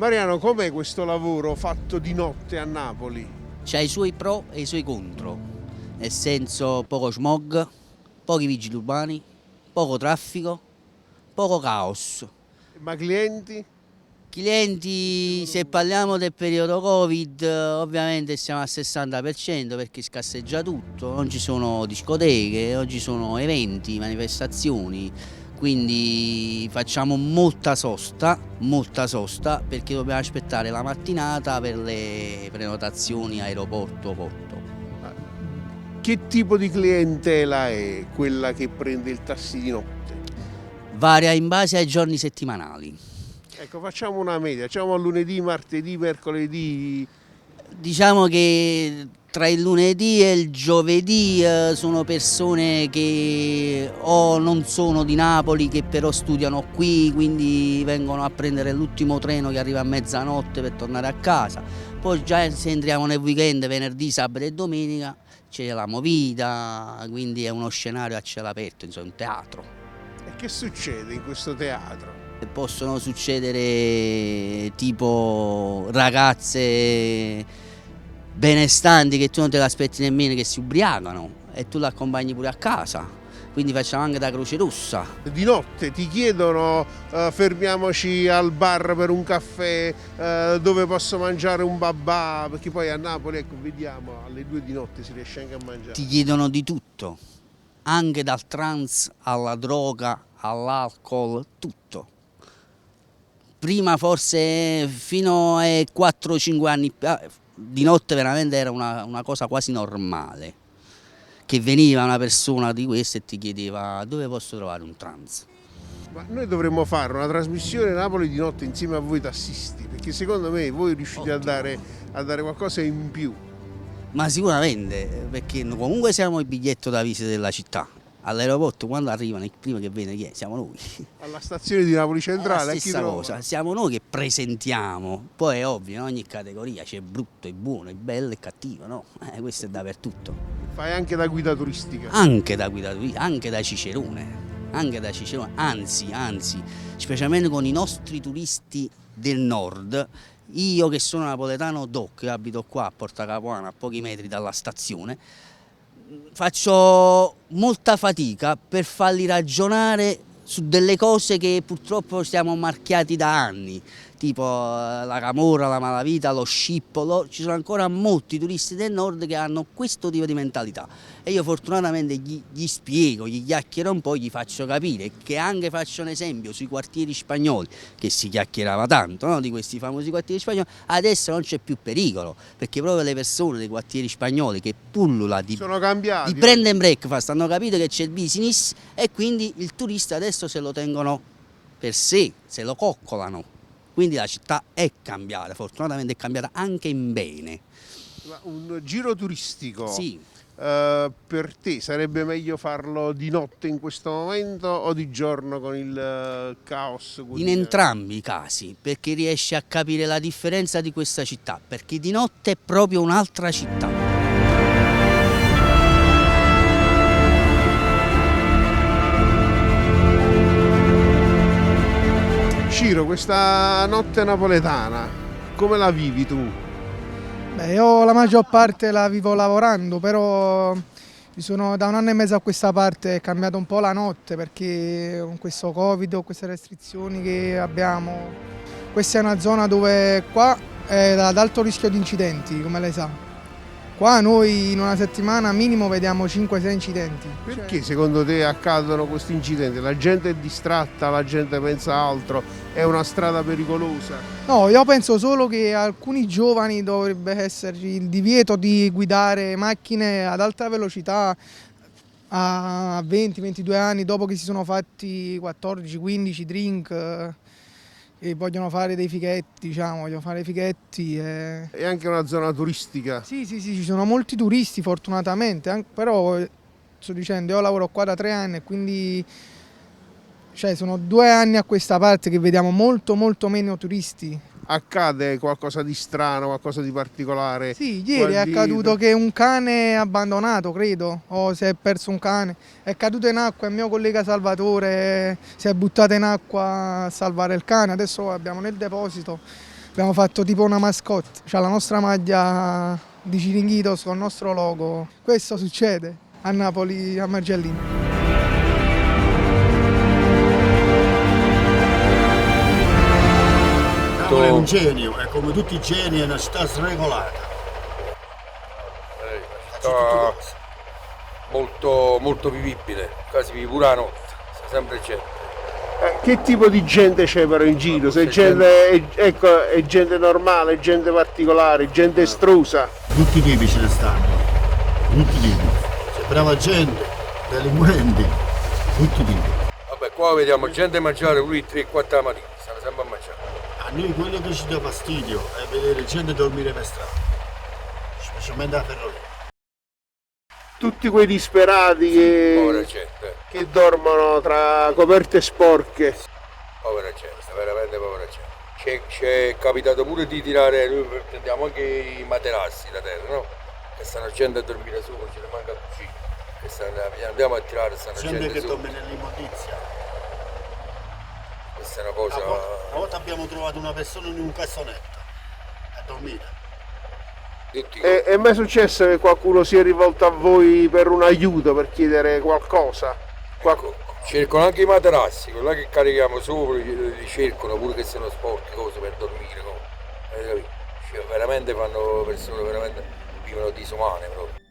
Mariano, com'è questo lavoro fatto di notte a Napoli? C'ha i suoi pro e i suoi contro, nel senso poco smog, pochi vigili urbani, poco traffico, poco caos. Ma clienti? Clienti, se parliamo del periodo Covid, ovviamente siamo al 60% perché scarseggia tutto, non ci sono discoteche, non ci sono eventi, manifestazioni, quindi facciamo molta sosta perché dobbiamo aspettare la mattinata per le prenotazioni aeroporto-porto. Ma che tipo di clientela è quella che prende il taxi di notte? Varia in base ai giorni settimanali. Ecco, facciamo una media, facciamo lunedì, martedì, mercoledì. Diciamo che tra il lunedì e il giovedì sono persone che o non sono di Napoli, che però studiano qui, quindi vengono a prendere l'ultimo treno che arriva a mezzanotte per tornare a casa. Poi già se entriamo nel weekend, venerdì, sabato e domenica, c'è la movida, quindi è uno scenario a cielo aperto, insomma, un teatro. E che succede in questo teatro? Possono succedere tipo ragazze benestanti che tu non te l'aspetti nemmeno, che si ubriacano e tu le accompagni pure a casa, quindi facciamo anche da Croce Rossa. Di notte ti chiedono fermiamoci al bar per un caffè, dove posso mangiare un babà, perché poi a Napoli, ecco, vediamo, alle 2 di notte si riesce anche a mangiare. Ti chiedono di tutto, anche dal trans alla droga, all'alcol, tutto. Prima forse fino a 4-5 anni di notte veramente era una cosa quasi normale, che veniva una persona di queste e ti chiedeva dove posso trovare un trans. Ma noi dovremmo fare una trasmissione Napoli di notte insieme a voi tassisti, perché secondo me voi riuscite a dare qualcosa in più. Ma sicuramente, perché comunque siamo il biglietto da visita della città. All'aeroporto quando arrivano il primo che viene chi è? Siamo noi. Alla stazione di Napoli Centrale, È la stessa cosa, siamo noi che presentiamo, poi è ovvio, in ogni categoria c'è brutto e buono, il bello e cattivo, no? Questo è dappertutto. Fai anche da guida turistica. Anche da guida turistica, anche da cicerone, anzi, specialmente con i nostri turisti del nord. Io che sono napoletano doc, abito qua a Porta Capuana, a pochi metri dalla stazione, faccio molta fatica per farli ragionare su delle cose che purtroppo siamo marchiati da anni, tipo la camorra, la malavita, lo scippolo. Ci sono ancora molti turisti del nord che hanno questo tipo di mentalità e io fortunatamente gli spiego, gli chiacchiero un po', gli faccio capire che anche faccio un esempio sui quartieri spagnoli, che si chiacchierava tanto, no? Di questi famosi quartieri spagnoli. Adesso non c'è più pericolo, perché proprio le persone dei quartieri spagnoli che pullula di brand and breakfast hanno capito che c'è il business e quindi il turista adesso se lo tengono per sé, se lo coccolano. Quindi la città è cambiata, fortunatamente è cambiata anche in bene. Ma un giro turistico, sì. Per te sarebbe meglio farlo di notte in questo momento o di giorno con il caos quotidiano? In entrambi i casi, perché riesci a capire la differenza di questa città, perché di notte è proprio un'altra città. Ciro, questa notte napoletana, come la vivi tu? Beh, io la maggior parte la vivo lavorando, però da 1 anno e mezzo a questa parte è cambiata un po' la notte perché con questo Covid, con queste restrizioni che abbiamo, questa è una zona dove qua è ad alto rischio di incidenti, come lei sa. Qua noi in una settimana minimo vediamo 5-6 incidenti. Perché secondo te accadono questi incidenti? La gente è distratta, la gente pensa altro, è una strada pericolosa? No, io penso solo che alcuni giovani dovrebbe esserci il divieto di guidare macchine ad alta velocità a 20-22 anni dopo che si sono fatti 14-15 drink e vogliono fare dei fighetti, vogliono fare fighetti. È anche una zona turistica? Sì, ci sono molti turisti fortunatamente, però sto dicendo, io lavoro qua da 3 anni e quindi sono 2 anni a questa parte che vediamo molto meno turisti. Accade qualcosa di strano, qualcosa di particolare? Sì, ieri è accaduto che un cane è abbandonato, credo, o si è perso un cane, è caduto in acqua, il mio collega Salvatore si è buttato in acqua a salvare il cane, adesso abbiamo nel deposito, Abbiamo fatto tipo una mascotte, cioè la nostra maglia di Ciringhito con il nostro logo. Questo succede a Napoli, a Margellino. Napoli è un genio, è come tutti i geni, è una città sregolata. Città molto vivibile, quasi vivi pure la notte, c'è sempre gente. Che tipo di gente c'è però in giro? Se è gente normale, gente particolare, gente estrusa? Tutti i tipi ce ne stanno, tutti i tipi. C'è brava gente, delinquenti, tutti i tipi. Vabbè, qua vediamo gente mangiare pure 3-4 la mattina, stanno sempre a mangiare. A noi quello che ci dà fastidio è vedere gente dormire per strada, specialmente a Ferrovia. Tutti quei disperati Povera gente, che dormono tra coperte sporche. povera gente, veramente povera gente. C'è capitato pure di tirare, noi prendiamo anche i materassi da terra, no? Che stanno gente a dormire su, non ce ne manca cucina. Andiamo a tirare, stanno Gente gente che su. dorme nell'immondizia. Questa è una cosa... Una volta abbiamo trovato una persona in un cassonetto a dormire. Tutti È mai successo che qualcuno si è rivolto a voi per un aiuto, per chiedere qualcosa? cercano anche i materassi, quelli là che carichiamo sopra, li cercano pure che sono sporchi, cose per dormire. Cioè, veramente fanno persone, veramente vivono disumane proprio.